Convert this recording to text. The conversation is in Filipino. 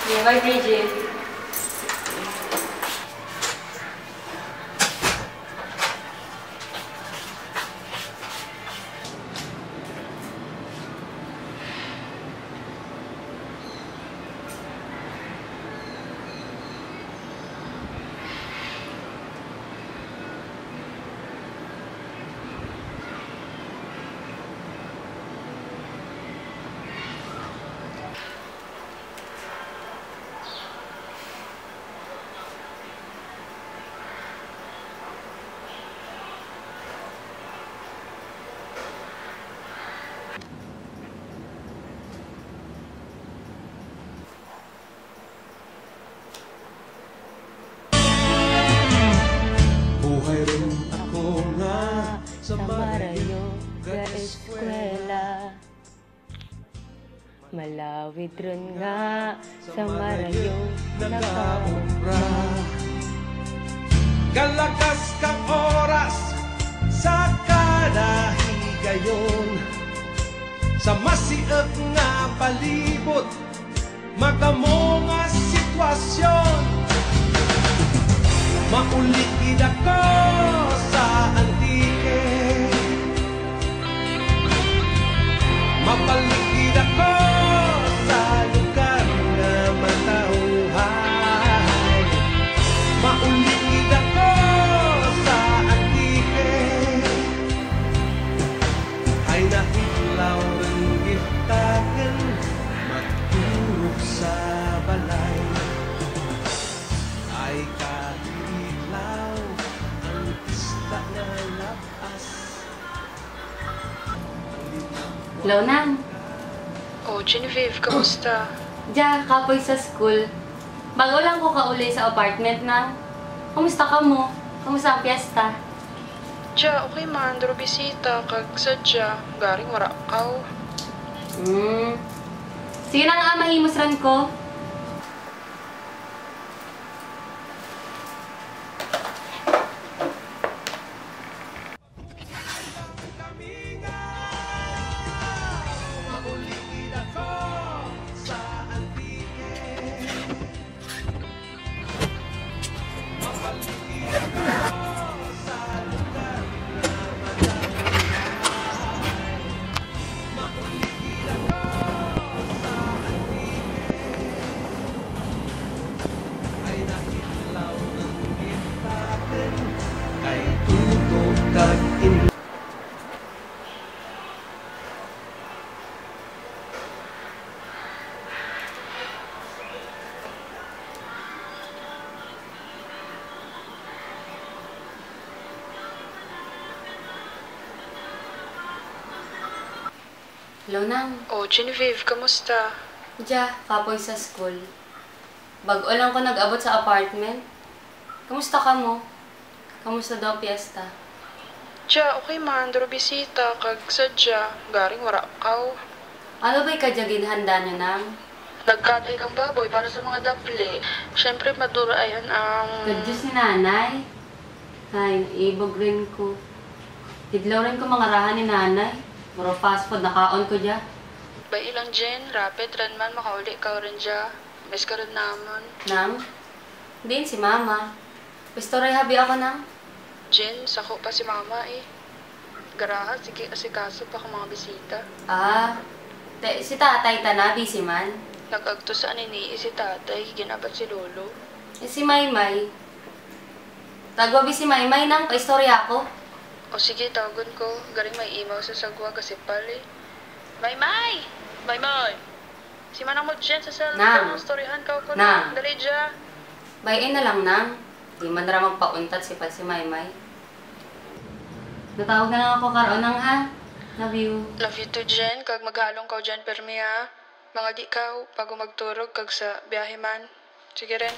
Yeah, bye, Bridget. Buhay rin ako nga sa Marayo ga eskwela. Malawid ron nga sa Marayo nakaubra. Galakas kang oras sa kada higayon, sa masiot nga palibot magamo nga sitwasyon. Maulikid ako sa antike, mapalikid ako sa lugar na matauhay. Maulikid ako sa antike, ay nahilaw ng gitagan magturok sa balay. Ay kahilaw ang pista na lapas. Hello, Nang. Oh, Genevieve, kamusta? Diya, kapoy sa school. Bago lang ko kauli sa apartment, Nang. Kumusta ka mo? Kumusta ang piyesta? Diya, okay man, duro bisita, kag sadya, garing wara kaw. Sige na nga, mahimusran ko. Maulikid ako sa antike, mapalikid ako sa lugar na matauhay. Maulikid ako sa antike, ay nahilaw ng gitagan kay tutok kag in. Hello, Nang. Oh, Genevieve, kamusta? Diya, kapoy sa school. Bago lang ko nag-abot sa apartment. Kumusta ka mo? Kamusta daw piyesta? Diya, okay man, duro bisita, kag sadya, garing wara kaw. Ano ba'y kadyagin handa niyo, Nang? Nagkatay kang baboy para sa mga dapli. Siyempre, madura ayan ang... Kadyo si nanay. Ay, ibog rin ko. Hidlaw rin ko mga rahan ni nanay. Muro fast food, nakaon ko dya. Ba ilang Jen, rapid, ran man, makauli ka rin dya. Mes ka rin naman. Nang? Din si mama. Gusto rin habi ako, Nang? Jen, sako pa si mama eh. Garaha, sige asikaso pa kung mga bisita. Ah, si tatay tanabi si man. Nag-agto sa anini si tatay, ginabat si lolo. Si Maymay. Tagwabi si Maymay, Nang, paistorya ako. O sige, tawagan ko. Garing may imaw sa sagwa kasi pali. Maymay! Maymay! Si Manang mo dyan sa Nang. cellphone. Storyahan ka ko Nang. na. Dali dyan. Bayin na lang, Nang. Di man ra magpauntat si Maymay. Natawag na lang ako karoon, Nang, ha? Love you. Love you too, Jen. Kag maghalong ka dyan, permi ha. Mga di ka, bago magturog, kag sa biyahe man. Sige rin.